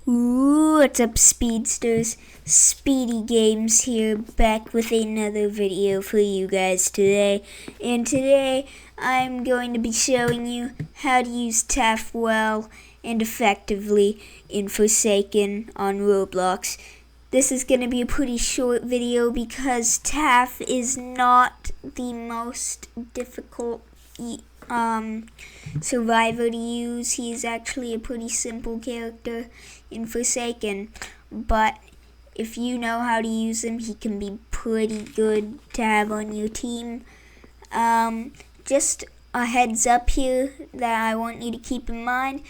Ooh, what's up, speedsters? Speedy Games here, back with another video for you guys today. And today I'm going to be showing you how to use Taph well and effectively in Forsaken on Roblox. This is going to be a pretty short video because Taph is not the most difficult survivor to use. He's actually a pretty simple character in Forsaken, but if you know how to use him, he can be pretty good to have on your team. Just a heads up here that I want you to keep in mind.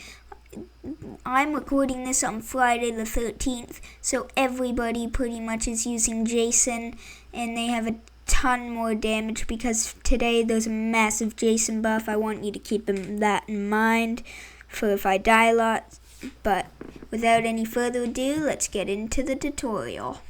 I'm recording this on Friday the 13th, so everybody pretty much is using Jason, and they have a ton more damage because today there's a massive Jason buff. I want you to keep that in mind for if I die a lot. But without any further ado, let's get into the tutorial.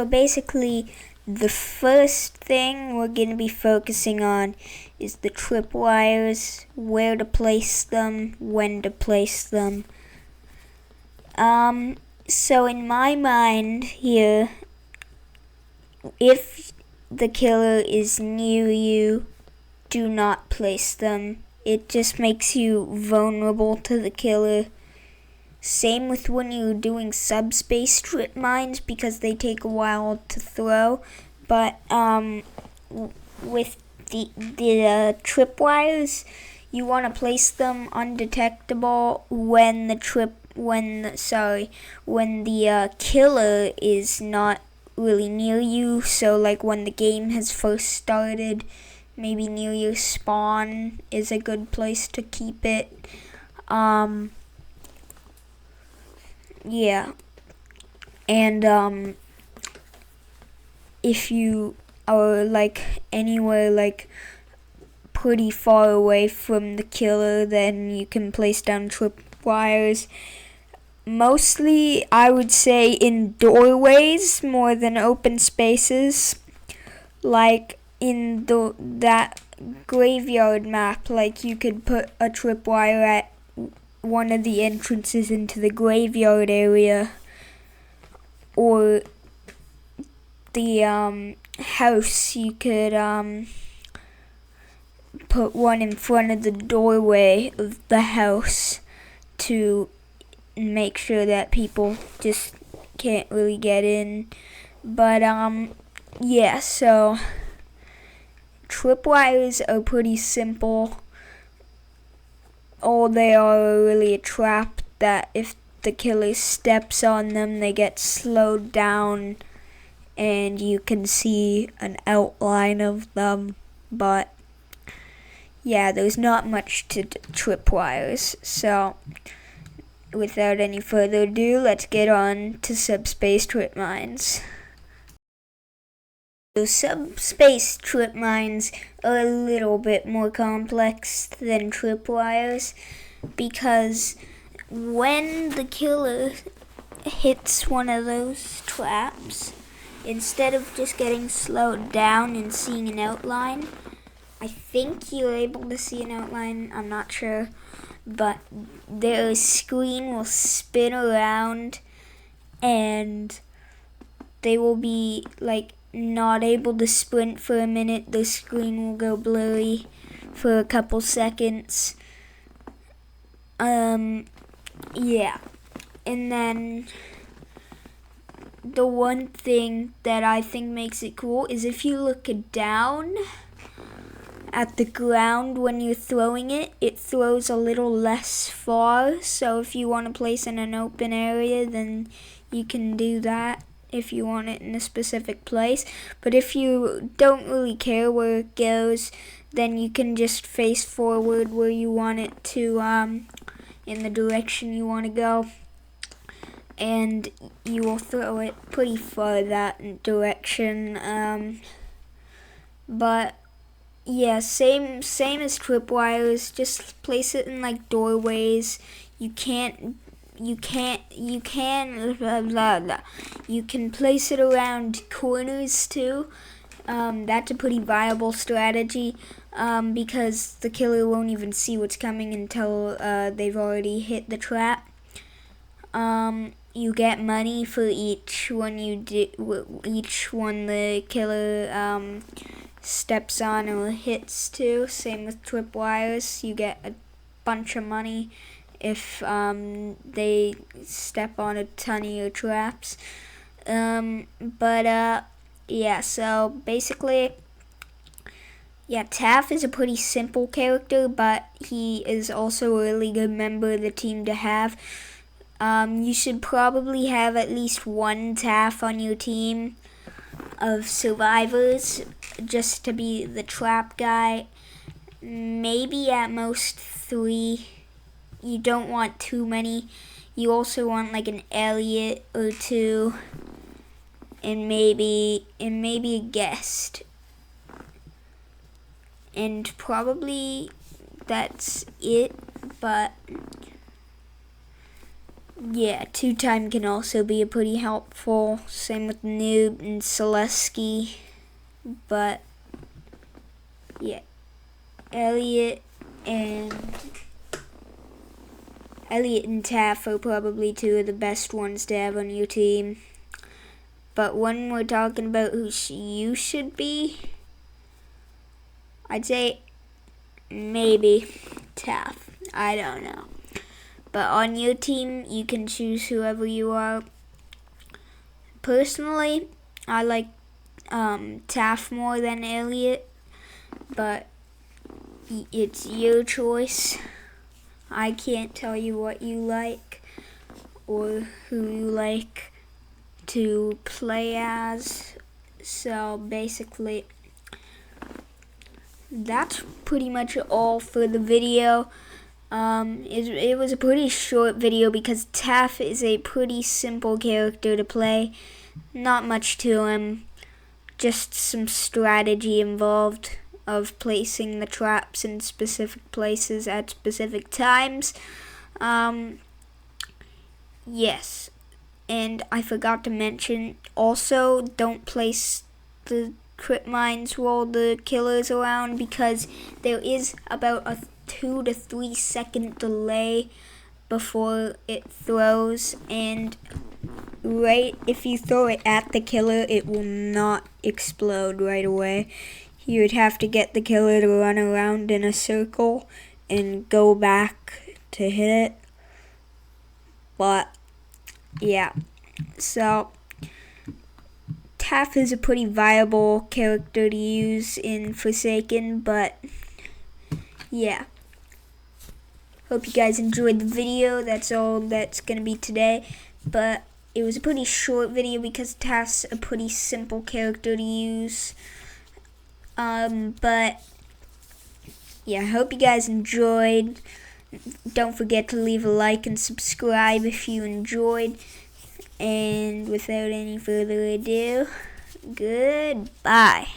So basically, the first thing we're going to be focusing on is the tripwires, where to place them, when to place them. So in my mind here, if the killer is near you, do not place them. It just makes you vulnerable to the killer. Same with when you're doing subspace strip mines because they take a while to throw. But with the tripwires, you want to place them undetectable when the killer is not really near you. So like when the game has first started, maybe near your spawn is a good place to keep it. Yeah. And if you are like anywhere like pretty far away from the killer, then you can place down tripwires. Mostly, I would say in doorways more than open spaces. Like in that graveyard map, like you could put a tripwire at one of the entrances into the graveyard area, or the house. You could put one in front of the doorway of the house to make sure that people just can't really get in. But yeah, so tripwires are pretty simple. All they are really a trap that if the killer steps on them, they get slowed down and you can see an outline of them. But yeah, there's not much to tripwires. So without any further ado, let's get on to subspace trip mines. So subspace trip mines are a little bit more complex than tripwires because when the killer hits one of those traps, instead of just getting slowed down and seeing an outline, I think you're able to see an outline, I'm not sure, but their screen will spin around and they will be like not able to sprint for a minute. The screen will go blurry for a couple seconds. Yeah. And then the one thing that I think makes it cool is if you look down at the ground when you're throwing it, it throws a little less far. So if you want to place in an open area, then you can do that if you want it in a specific place. But if you don't really care where it goes, then you can just face forward where you want it to, in the direction you want to go, and you will throw it pretty far that direction. But yeah, same as tripwires. Just place it in like doorways. You can place it around corners too. That's a pretty viable strategy. because the killer won't even see what's coming until they've already hit the trap. You get money for each one the killer steps on or hits to. Same with tripwires. You get a bunch of money if they step on a ton of your traps. Yeah, so basically, yeah, Taph is a pretty simple character, but he is also a really good member of the team to have. You should probably have at least one Taph on your team of survivors just to be the trap guy. Maybe at most 3. You don't want too many. You also want like an Elliot or 2, and maybe a guest. And probably that's it, but yeah, 2-time can also be pretty helpful. Same with Noob and Selesky. But yeah, Elliot and Taph are probably 2 of the best ones to have on your team. But when we're talking about who you should be, I'd say maybe Taph. I don't know. But on your team, you can choose whoever you are. Personally, I like Taph more than Elliot, but it's your choice. I can't tell you what you like or who you like to play as. So basically, that's pretty much all for the video. It was a pretty short video because Taph is a pretty simple character to play. Not much to him, just some strategy involved of placing the traps in specific places at specific times. Yes, and I forgot to mention, also don't place the crit mines while the killer's around, because there is about a 2 to 3 second delay before it throws, and right if you throw it at the killer, it will not explode right away. You would have to get the killer to run around in a circle and go back to hit it. But yeah, so Taph is a pretty viable character to use in Forsaken, but yeah. Hope you guys enjoyed the video. That's all that's going to be today. But it was a pretty short video because Taph's a pretty simple character to use. But yeah, I hope you guys enjoyed. Don't forget to leave a like and subscribe if you enjoyed. And without any further ado, goodbye.